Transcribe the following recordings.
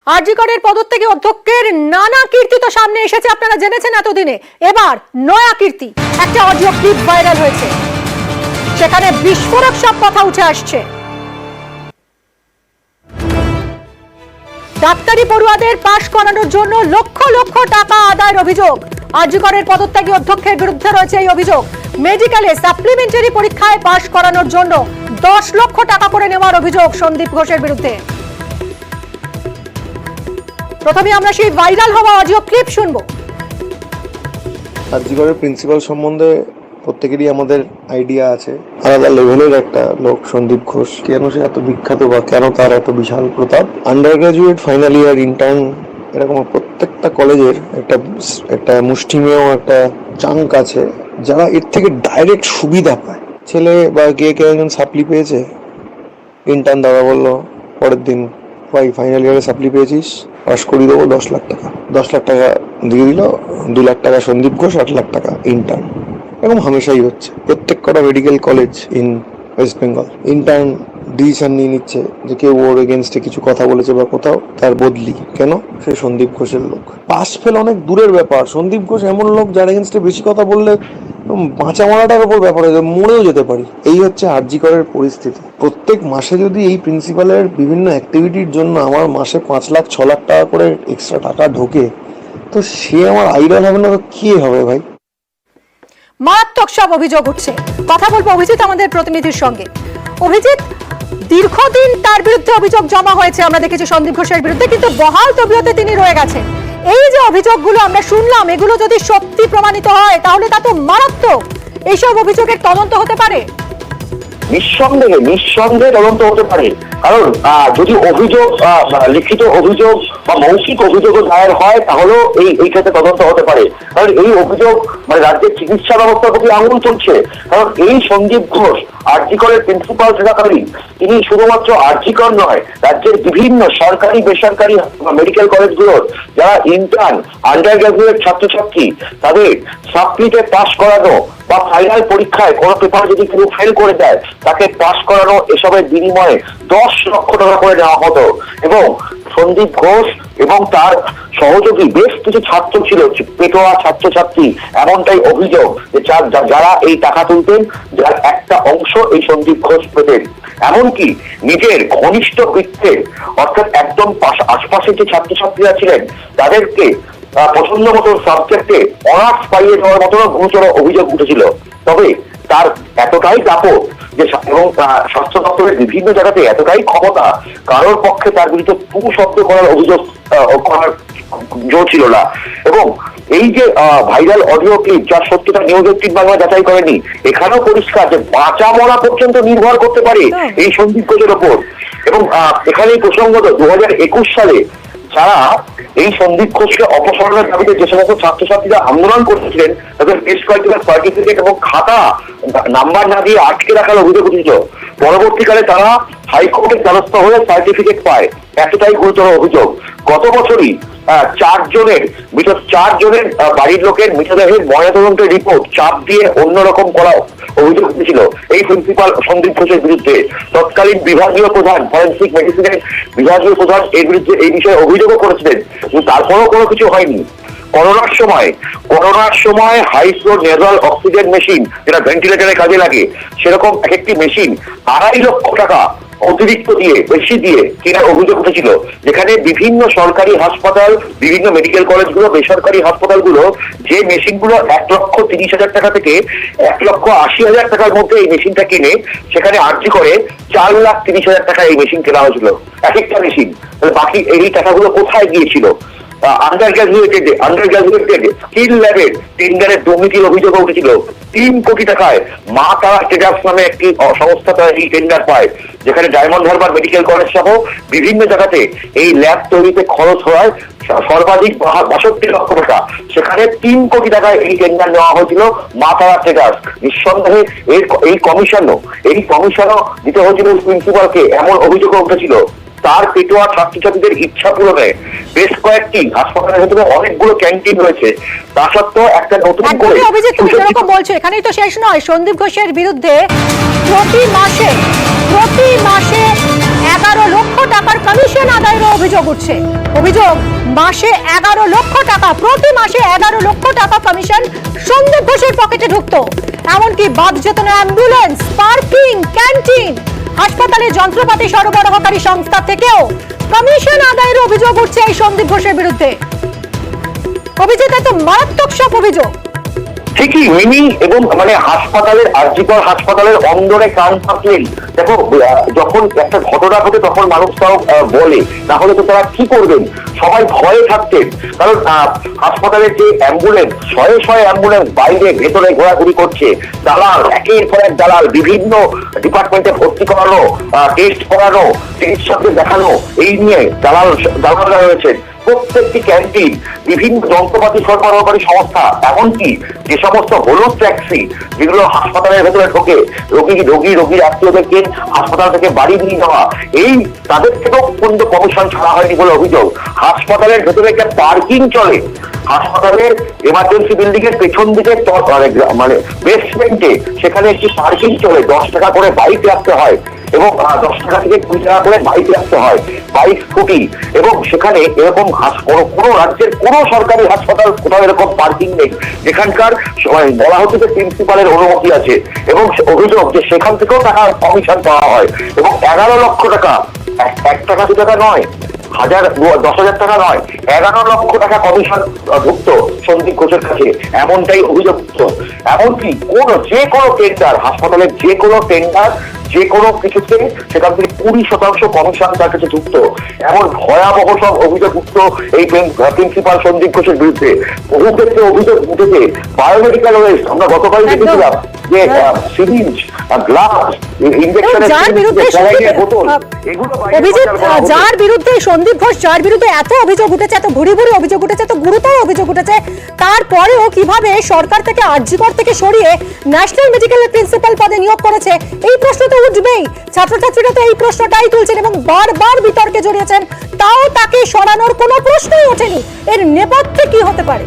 আরজিকরের পদত্যাগী অধ্যক্ষের নানা কীর্তি তো সামনে এসেছে, আপনারা জেনেছেন এতদিনে। এবার নয়া কীর্তি, একটা অডিও ক্লিপ ভাইরাল হয়েছে, সেখানে বিস্ফোরক সব কথা উঠে আসছে। ডাক্তারি পড়ুয়াদের পাশ করানোর জন্য লক্ষ লক্ষ টাকা আদায়ের অভিযোগ। আরজিকরের পদত্যাগী অধ্যক্ষের বিরুদ্ধে রয়েছে এই অভিযোগ। মেডিকেলে সাপ্লিমেন্টারি পরীক্ষায় পাশ করানোর জন্য 10 লক্ষ টাকা করে নেওয়ার অভিযোগ সন্দীপ ঘোষের বিরুদ্ধে। প্রথমে আমরা সেই ভাইরাল হওয়া অডিও ক্লিপ শুনবো। আরজিকরের প্রিন্সিপাল সম্বন্ধে প্রত্যেকেরই আমাদের আইডিয়া আছে। আলাদা লেভেলের একটা লোক সন্দীপ ঘোষ। কেন সে এত বিখ্যাত বা কেন তার এত বিশাল প্রতাপ? Undergraduate, final year, intern, এরকম প্রত্যেকটা কলেজের একটা মুষ্টিমেয় একটা চাঙ্ক আছে যারা এর থেকে ডাইরেক্ট সুবিধা পায়। ছেলে বা কে একজন সাপ্লি পেয়েছে, ইন্টার্ন দাদা বললো পরের দিন, ভাই ফাইনাল ইয়ারে সাপ্লি পেয়েছিস, পাস করিয়ে দেবো 10 লাখ টাকা। 10 লাখ টাকা দিয়ে দিল, 2 লাখ টাকা সন্দীপ ঘোষ, 8 লাখ টাকা ইন্টার্ন। এরকম হামেশাই হচ্ছে প্রত্যেক কটা medical college in West Bengal. Intern decision নিয়ে নিচ্ছে যে কেউ ওর এগেনস্টে কিছু কথা বলেছে বা কোথাও, তার বদলি। কেন? সে সন্দীপ ঘোষের লোক। পাস ফেল অনেক দূরের ব্যাপার, সন্দীপ ঘোষ এমন লোক যার এগেনস্টে বেশি কথা বললে বাঁচা মারাটার উপর ব্যাপার হয়ে যায়, মরেও যেতে পারি। এই হচ্ছে আরজিকরের পরিস্থিতি। প্রত্যেক মাসে যদি এই প্রিন্সিপালের বিভিন্ন অ্যাক্টিভিটির জন্য আমার মাসে 5 লাখ 6 লাখ টাকা করে এক্সট্রা টাকা ঢোকে, তো সে আমার আইডল হবে না তো কি হবে ভাই? মারাত্মক সব অভিযোগ উঠছে। কথা বলবো অভিজিৎ আমাদের প্রতিনিধির সঙ্গে। অভিজিৎ, দীর্ঘদিন তার বিরুদ্ধে অভিযোগ জমা হয়েছে, আমরা দেখেছি সন্দীপ ঘোষের বিরুদ্ধে, কিন্তু বহাল তবিয়তে তিনি রয়ে গেছেন। এই যে অভিযোগগুলো আমরা শুনলাম, এগুলো যদি সত্যি প্রমাণিত হয় তাহলে তা তো মারাত্মক। এইসব অভিযোগের তদন্ত হতে পারে? নিঃসন্দেহে তদন্ত হতে পারে। কারণ যদি অভিযোগ, লিখিত অভিযোগ বা মৌখিক অভিযোগও দায়ের হয় তাহলেও এই ক্ষেত্রে তদন্ত হতে পারে। কারণ এই অভিযোগ রাজ্যের চিকিৎসা ব্যবস্থার প্রতি আঙুল তুলছে। কারণ এই সন্দীপ ঘোষ আরজিকরের প্রিন্সিপাল থাকাকালীন তিনি শুধুমাত্র আরজিকর নয়, রাজ্যের বিভিন্ন সরকারি বেসরকারি মেডিকেল কলেজগুলোর যারা ইন্টার্ন, আন্ডার গ্রাজুয়েট ছাত্রছাত্রী, তাদের সাপ্লিতে পাস করানো বা ফাইনাল পরীক্ষায় কোনো পেপার যদি কেউ ফেল করে দেয় তাকে পাস করানো, এসবের বিনিময়ে 10 লক্ষ টাকা করে নেওয়া হতো। এবং সন্দীপ ঘোষ এবং তার সহযোগী বেশ কিছু ছাত্র ছিল, পেটোয়া ছাত্রছাত্রী, এমনটাই অভিযোগ যে যারা এই টাকা তুলতেন, যার একটা অংশ এই সন্দীপ ঘোষ পেতেন। এমনকি নিজের ঘনিষ্ঠ বৃত্তের, অর্থাৎ একদম আশপাশের যে ছাত্রছাত্রীরা ছিলেন তাদেরকে পছন্দ মতো সাবজেক্টে অনার্স পাইয়ে দেওয়ার মতো গুরুতর অভিযোগ উঠেছিল। তবে তার এতটাই দাপট যে এবং স্বাস্থ্য দপ্তরের বিভিন্ন জায়গাতে এতটাই ক্ষমতা, কারোর পক্ষে তার বিরুদ্ধে শব্দ করার অভিযোগ করার জো ছিল না। এবং এই যে ভাইরাল অডিও ক্লিপ, যার সত্যতা নিউজ 18 বাংলা যাচাই করেনি, এখানেও পরিষ্কার যে বাঁচা মরা পর্যন্ত নির্ভর করতে পারে এই সন্দীপ ঘোষের ওপর। এবং এখানে প্রসঙ্গত 2021 সালে যারা এই সন্দীপ ঘোষকে অপসারণের দাবিতে যে সমস্ত ছাত্রছাত্রীরা আন্দোলন করতেছিলেন তাদের বেশ কয়েকজনের সার্টিফিকেট এবং খাতা নাম্বার না দিয়ে আটকে রাখার অভিযোগ উঠেছিল। পরবর্তীকালে তারা হাইকোর্টের দ্বারস্থ হয়ে সার্টিফিকেট পায়। এতটাই গুরুতর অভিযোগ। গত বছরই 4 জনের বাড়ির লোকের মৃতদেহের ময়নাতদন্তের রিপোর্ট চাপ দিয়ে অন্যরকম করা অভিযোগ উঠেছিল এই প্রিন্সিপাল সন্দীপ ঘোষের বিরুদ্ধে। তৎকালীন বিভাগীয় প্রধান, ফরেন্সিক মেডিসিনের বিভাগীয় প্রধান এর বিরুদ্ধে এই বিষয়ে অভিযোগও করেছিলেন, কিন্তু তারপরেও কোনো কিছু হয়নি। করোনার সময় high flow nasal oxygen machine, যেটা ভেন্টিলেটরে কাজে লাগে, সেরকম একটি মেশিন 2.5 লক্ষ টাকা অতিরিক্ত দিয়ে, বেশি দিয়ে কেনার অভিযোগ উঠেছিল। যেখানে বিভিন্ন সরকারি হাসপাতাল, বিভিন্ন মেডিকেল কলেজগুলো, বেসরকারি হাসপাতালগুলো যে মেশিনগুলো 1,30,000 টাকা থেকে 1,80,000 টাকার মধ্যে এই মেশিনটা কিনে, সেখানে আর্জি করে 4,30,000 টাকা এই মেশিন কেনা হয়েছিল, এক একটা মেশিন। তাহলে বাকি এই টাকাগুলো কোথায় গিয়েছিল? আন্ডার গ্রাজুয়েটেড স্কিল ল্যাবের টেন্ডারের দুর্নীতির অভিযোগ উঠেছিল। 3 কোটি টাকায় মা তারা ট্রেডার্স নামে একটি সংস্থা তারা এই টেন্ডার পায়, যেখানে ডায়মন্ড হারবার মেডিকেল কলেজ সহ বিভিন্ন জায়গাতে এই ল্যাব তৈরিতে খরচ হয় সর্বাধিক 62 লক্ষ টাকা। সেখানে 3 কোটি টাকায় এই টেন্ডার নেওয়া হয়েছিল মা তারা ট্রেডার্স। নিঃসন্দেহে এই কমিশনও দিতে হয়েছিল প্রিন্সিপালকে, এমন অভিযোগও উঠেছিল। তার পেটোয়া ছাত্রছাত্রীদের ইচ্ছা পূরণে বেশ কয়েকটি হাসপাতালের ভেতরে অনেকগুলো ক্যান্টিন রয়েছে। তা সত্ত্বেও একটা নতুন করে অভিযোগ তুমি যেরকম বলছো, এখানেই তো শেষ নয়। সন্দীপ ঘোষের বিরুদ্ধে প্রতি মাসে 11 লক্ষ টাকার কমিশন আদায়ের অভিযোগ উঠছে। অভিযোগ মাসে 11 লক্ষ টাকা, প্রতি মাসে 11 লক্ষ টাকা কমিশন সন্দীপ ঘোষের পকেটে ঢুকতো। এমনকি বাদ যেত না অ্যাম্বুলেন্স, পার্কিং, ক্যান্টিন, হাসপাতালে যন্ত্রপাতি সরবরাহকারী সংস্থা থেকেও কমিশন আদায়ের অভিযোগ উঠছে এই সন্দীপ ঘোষের বিরুদ্ধে। অভিযোগ এত মারাত্মক সব অভিযোগ। ঠিকই মিনি, এবং মানে হাসপাতালের আরজিকর হাসপাতালের অন্দরে কান থাকলেন। দেখো, যখন একটা ঘটনা ঘটে তখন মানুষ তাও বলে, না হলে তো তারা কি করবেন? সবাই ভয়ে থাকতেন, কারণ হাসপাতালের যে অ্যাম্বুলেন্স, শয়ে শয়ে অ্যাম্বুলেন্স বাইরে ভেতরে ঘোরাঘুরি করছে, দালাল একের পর এক দালাল, বিভিন্ন ডিপার্টমেন্টে ভর্তি করানো, টেস্ট করানো, চিকিৎসকদের দেখানো, এই নিয়ে দালালরা রয়েছেন। প্রত্যেকটি ক্যান্টিন, বিভিন্ন যন্ত্রপাতি সরবরাহকারী সংস্থা, এমনকি যে সমস্ত হলুদ ট্যাক্সি যেগুলো হাসপাতালের ভেতরে ঢোকে রোগীর আত্মীয়দেরকে হাসপাতাল থেকে বাড়ি নিয়ে যাওয়া, এই তাদের থেকেও পর্যন্ত কমিশন ছাড়া হয়নি বলে অভিযোগ। হাসপাতালের ভেতরে একটা পার্কিং চলে, হাসপাতালের এমার্জেন্সি বিল্ডিং এর পেছন দিকে মানে বেসমেন্টে সেখানে একটি পার্কিং চলে, 10 টাকা করে বাইক রাখতে হয় এবং 10 টাকা থেকে 20 টাকা করে বাইক রাখতে হয়, বাইক, স্কুটি। এবং সেখানে এরকম কোনো রাজ্যের কোনো সরকারি হাসপাতাল কোথাও এরকম পার্কিং নেই যেখানকার বলা হচ্ছে যে প্রিন্সিপালের অনুমতি আছে, এবং অভিযোগ যে সেখান থেকেও টাকা কমিশন পাওয়া হয়। এবং 11 লক্ষ টাকা, 1 টাকা 2 টাকা নয়, 10,000 টাকা নয়, 11 লক্ষ টাকা কমিশন ঢুকত সন্দীপ ঘোষের কাছে, এমনটাই অভিযোগ। এমনকি যে কোনো টেন্ডার, হাসপাতালের যে কোনো টেন্ডার, যে কোনো কিছুতে সেখান থেকে 20% কমিশন তার কাছে ঢুকত। এমন ভয়াবহ সব অভিযোগ উঠত এই প্রিন্সিপাল সন্দীপ ঘোষের বিরুদ্ধে। বহু ক্ষেত্রে অভিযোগ উঠেছে বায়োমেডিক্যাল ওয়েস্ট, আমরা গতকাল দেখেছিলাম যে সিরিঞ্জ, গ্লাভস, ইনজেকশনের বোতল, এগুলো অভিজিৎ, যার বিরুদ্ধে সন্দীপ ঘোষ, যার বিরুদ্ধে এত অভিযোগ উঠেছে, এত ভুরি ভুরি অভিযোগ উঠেছে, এত গুরুতর অভিযোগ উঠেছে, তারপরেও কিভাবে সরকার থেকে আরজিকর থেকে সরিয়ে ন্যাশনাল মেডিকেলের প্রিন্সিপাল পদে নিয়োগ করেছে, এই প্রশ্ন তো উঠবেই। ছাত্রছাত্রীরা তো এই প্রশ্নটাই তুলছেন এবং বারবার বিতর্কে জড়িয়েছেন, তাও তাকে সরানোর কোনো প্রশ্নই ওঠেনি। এর নেপথ্যে কি হতে পারে?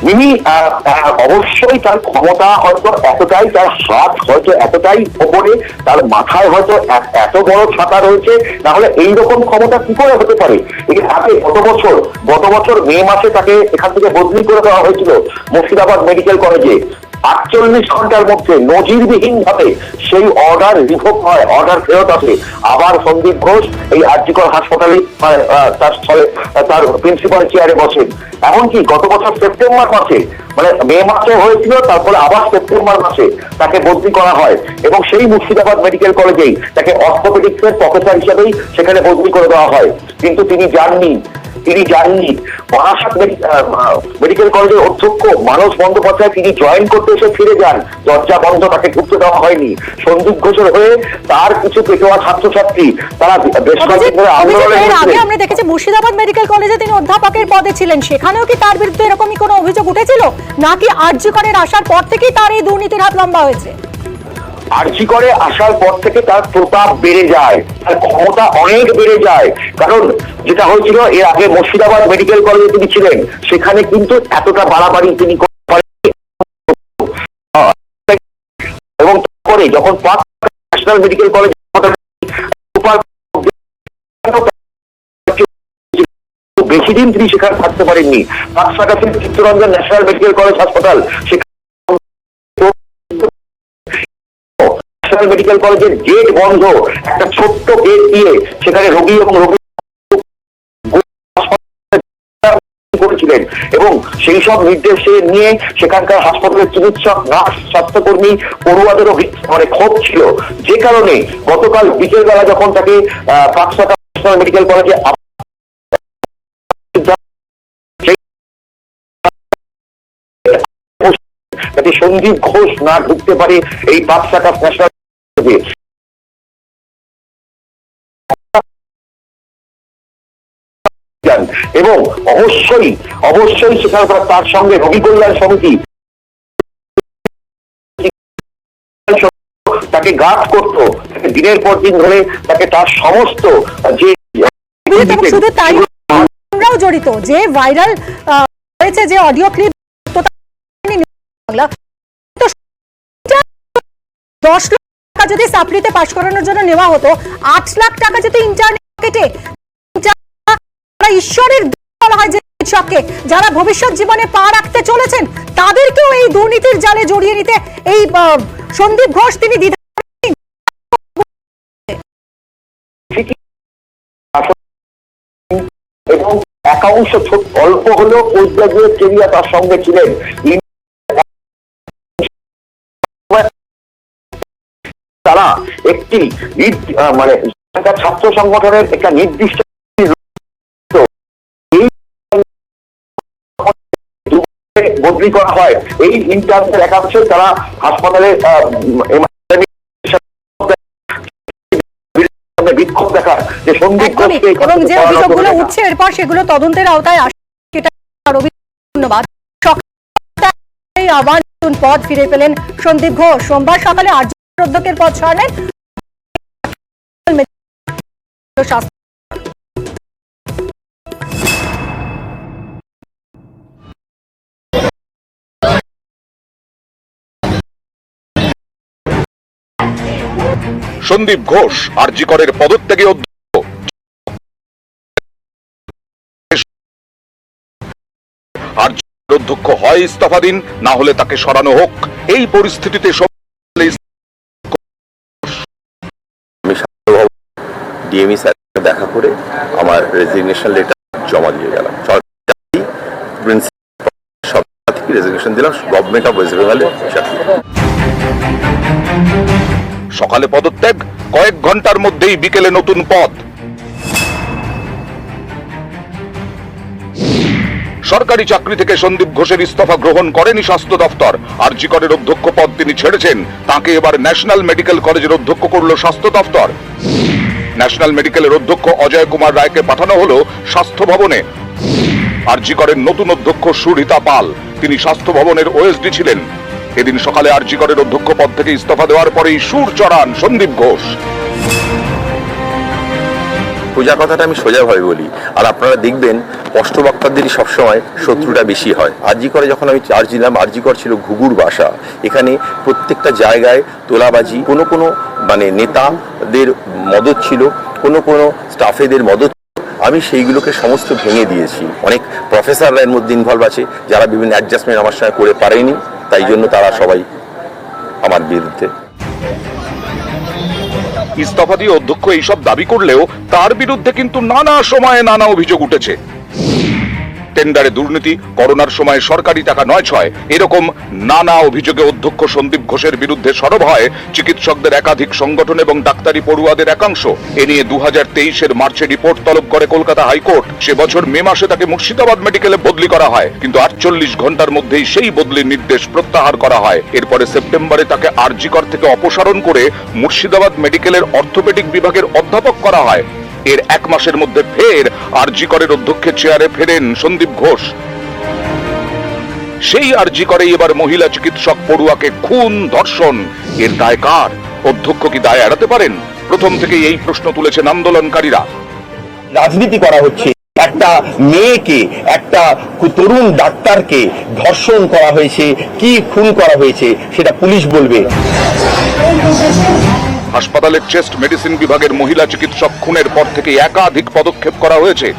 মিনি, অবশ্যই তার ক্ষমতা হয়তো এতটাই, তার হাত হয়তো এতটাই ওপরে, তার মাথায় হয়তো এত বড় ছাতা রয়েছে, তাহলে এইরকম ক্ষমতা কি করে হতে পারে? এর আগে গত বছর মে মাসে তাকে এখান থেকে বদলি করে দেওয়া হয়েছিল মুর্শিদাবাদ মেডিকেল কলেজে। 48 ঘন্টার মধ্যে নজিরবিহীন ভাবে সেই অর্ডার রিভোক হয়, অর্ডার ফেরত আসে। আবার সন্দীপ ঘোষ এই আরজিকর হাসপাতালে তার প্রিন্সিপাল চেয়ারে বসেন। এমনকি গত বছর সেপ্টেম্বর মাসে, মানে মে মাসে হয়েছিল, তারপরে আবার সেপ্টেম্বর মাসে তাকে বদলি করা হয়, এবং সেই মুর্শিদাবাদ মেডিকেল কলেজেই তাকে অর্থোপেডিক্স এর প্রফেসর হিসেবেই সেখানে বদলি করে দেওয়া হয়। কিন্তু তিনি যাননি। বারাসাত মেডিকেল কলেজের অধ্যক্ষ মানস বন্দ্যোপাধ্যায় তিনি জয়েন করতে এসে ফিরে যান, দরজা বন্ধ, তাকে ঢুকতে দেওয়া হয়নি। সন্দীপ ঘোষের হয়ে তার কিছু পেটোয়া ছাত্রছাত্রী তারা বেশ কয়েকদিন ধরে আন্দোলনে আগে আমরা দেখেছি মুর্শিদাবাদ মেডিকেল কলেজে তিনি অধ্যাপকের পদে ছিলেন, সেখানেও কি তার বিরুদ্ধে এরকমই কোনো অভিযোগ উঠেছিল, নাকি আরজিকরের আসার পর থেকেই তার এই দুর্নীতির হাত লম্বা হয়েছে? আরজিকরে আসার পর থেকে তার প্রতাপ বেড়ে যায়, তার ক্ষমতা অনেক বেড়ে যায়। কারণ যেটা হয়েছিল এর আগে মুর্শিদাবাদ মেডিকেল কলেজে তিনি ছিলেন, সেখানে কিন্তু এতটা বাড়াবাড়ি তিনি এবং তারপরে যখন ন্যাশনাল মেডিকেল কলেজ বেশি দিন তিনি সেখানে থাকতে পারেননি। পাঁচশাখাসী চিত্তরঞ্জন ন্যাশনাল মেডিকেল কলেজ হাসপাতাল, মেডিকেল কলেজের গেট বন্ধ, একটা ছোট্ট গেট দিয়ে সেখানে রোগী এবং রোগী করেছিলেন, এবং সেই সব নির্দেশ নিয়ে সেখানকার হাসপাতালের চিকিৎসক, নার্স, স্বাস্থ্যকর্মী, পড়ুয়াদেরও মানে ক্ষোভ ছিল। যে কারণে গতকাল বিকেল বেলা যখন তাকে পাঁচশাখা ন্যাশনাল মেডিকেল কলেজে যাতে সন্দীপ ঘোষ না ঢুকতে পারে এই পাঁচশাখা ন্যাশনাল, এবং অবশ্যই সেখানে তার সঙ্গে রোগী কল্যাণ সমিতি তাকে গার্ড করতো, দিনের পর দিন ধরে তাকে তার সমস্ত যে শুধু তাই আমরাও জড়িত, যে ভাইরাল হয়েছে যে অডিও ক্লিপ 10 লক্ষ টাকা যদি সাপ্লিতে পাশ করানোর জন্য নেওয়া হতো, 8 লাখ টাকা যদি ইন্টারনেট কেটে ঈশ্বরের বলা হয় যে চিকিৎসককে যারা ভবিষ্যৎ জীবনে পা রাখতে চলেছেন তাদেরকেও এই দুর্নীতির জালে জড়িয়ে নিতে এই সন্দীপ ঘোষ তিনি দ্বিধা এবং একাংশ অল্প হলেও পোস্ট গ্রাজুয়েট কেরিয়ার তার সঙ্গে ছিলেন। তারা একটি মানে ছাত্র সংগঠনের একটা নির্দিষ্ট বদলি করা হয়। এই ইন্টার্নদের একাংশ তারা হাসপাতালে বিক্ষোভ দেখার যে সন্দীপ ঘোষকে এবং যে অভিযোগগুলো উঠছে এরপর সেগুলো তদন্তের আওতায় আসে। ধন্যবাদ। আবার নতুন পদ ফিরে পেলেন সন্দীপ ঘোষ। সোমবার সকালে আরজিকর অধ্যক্ষের পদ ছাড়লেন। সন্দীপ ঘোষ আরজিকরের পদত্যাগী অধ্যক্ষ হয় ইস্তফা দিন, না হলে তাকে সরানো হোক। এই পরিস্থিতিতে আমি ডিএমই স্যারকে দেখা করে আমার রেজিগনেশন লেটার জমা দিয়ে গেলাম। সরকারি রেজিগনেশন দিলাম গভর্নমেন্ট অফ ওয়েস্ট বেঙ্গলে। সকালে পদত্যাগ, কয়েক ঘন্টার মধ্যেই বিকেলে নতুন পদ। সরকারি চাকরি থেকে সন্দীপ ঘোষের ইস্তফা গ্রহণ করেনি স্বাস্থ্য দফতর। আরজিকরের অধ্যক্ষ পদ তিনি ছেড়েছেন, তাকে এবার ন্যাশনাল মেডিকেল কলেজের অধ্যক্ষ করল স্বাস্থ্য দফতর। ন্যাশনাল মেডিকেলের অধ্যক্ষ অজয় কুমার রায়কে পাঠানো হলো স্বাস্থ্য ভবনে। আরজিকরের নতুন অধ্যক্ষ সুরিতা পাল, তিনি স্বাস্থ্য ভবনের ওএসডি ছিলেন। এদিন সকালে আরজিকরের অধ্যক্ষ পদ থেকে ইস্তফা দেওয়ার পরেই সুর চড়ান সন্দীপ ঘোষ। পূজা কথাটা আমি সোজাভাবে বলি, আর আপনারা দেখবেন স্পষ্টবক্তাদেরই সবসময় শত্রুটা বেশি হয়। আরজিকরে যখন আমি চার্জ দিলাম, আরজিকর ছিল ঘুঘুর বাসা। এখানে প্রত্যেকটা জায়গায় তোলাবাজি, কোনো কোনো মানে নেতাদের মদত ছিল, কোনো কোনো স্টাফেদের মদত। আমি সেইগুলোকে সমস্ত ভেঙে দিয়েছি। অনেক প্রফেসররা এর মধ্যে ইনভলভ আছে, যারা বিভিন্ন অ্যাডজাস্টমেন্ট আমার সঙ্গে করে পারেনি, তাই জন্য তারা সবাই আমার বিরুদ্ধে। ইস্তফা দিয়ে অধ্যক্ষ এইসব দাবি করলেও তার বিরুদ্ধে কিন্তু নানা সময়ে নানা অভিযোগ উঠেছে। টেন্ডারে দুর্নীতি, করোনার সময় সরকারি টাকা 9/6, এরকম নানা অভিযোগে অধ্যক্ষ সন্দীপ ঘোষের বিরুদ্ধে সরব হয় চিকিৎসকদের একাধিক সংগঠন এবং ডাক্তারি পড়ুয়াদের একাংশ। এ নিয়ে 2023 মার্চে রিপোর্ট তলব করে কলকাতা হাইকোর্ট। সে বছর মে মাসে তাকে মুর্শিদাবাদ মেডিকেলে বদলি করা হয়, কিন্তু 48 ঘন্টার মধ্যেই সেই বদলির নির্দেশ প্রত্যাহার করা হয়। এরপরে সেপ্টেম্বরে তাকে আরজিকর থেকে অপসারণ করে মুর্শিদাবাদ মেডিকেলের অর্থোপেডিক বিভাগের অধ্যাপক করা হয়। এর 1 মাসের মধ্যে ফের আরজিকরের অধ্যক্ষের চেয়ারে ফেরেন সন্দীপ ঘোষ। সেই আরজিকরেই এবার মহিলা চিকিৎসক পড়ুয়াকে খুন, ধর্ষণ, এর দায় কার? অধ্যক্ষ কি দায় এড়াতে পারেন? প্রথম থেকে এই প্রশ্ন তুলেছেন আন্দোলনকারীরা। রাজনীতি করা হচ্ছে, একটা মেয়েকে, একটা তরুণ ডাক্তারকে ধর্ষণ করা হয়েছে, কি খুন করা হয়েছে সেটা পুলিশ বলবে। হাসপাতালের চেস্ট মেডিসিন বিভাগের মহিলা চিকিৎসক খুনের পর থেকে একাধিক পদক্ষেপ করা হয়েছে।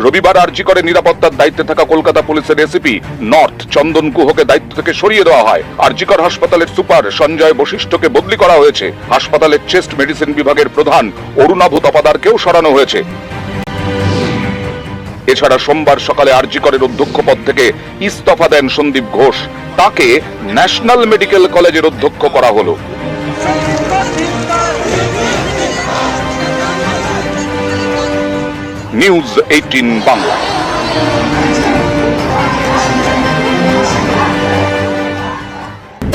রবিবার আরজিকরে নিরাপত্তার দায়িত্বে থাকা কলকাতা পুলিশের এসিপি নর্থ চন্দন গুহকে দায়িত্ব থেকে সরিয়ে দেওয়া হয়। আরজিকর হাসপাতালের সুপার সঞ্জয় বশিষ্ঠকে বদলি করা হয়েছে। হাসপাতালের চেস্ট মেডিসিন বিভাগের প্রধান অরুণাভ তপাদারকেও সরানো হয়েছে। এছাড়া সোমবার সকালে আরজিকরের অধ্যক্ষ পদ থেকে ইস্তফা দেন সন্দীপ ঘোষ। তাকে ন্যাশনাল মেডিকেল কলেজের অধ্যক্ষ করা হলো। নিউজ 18 বাংলা।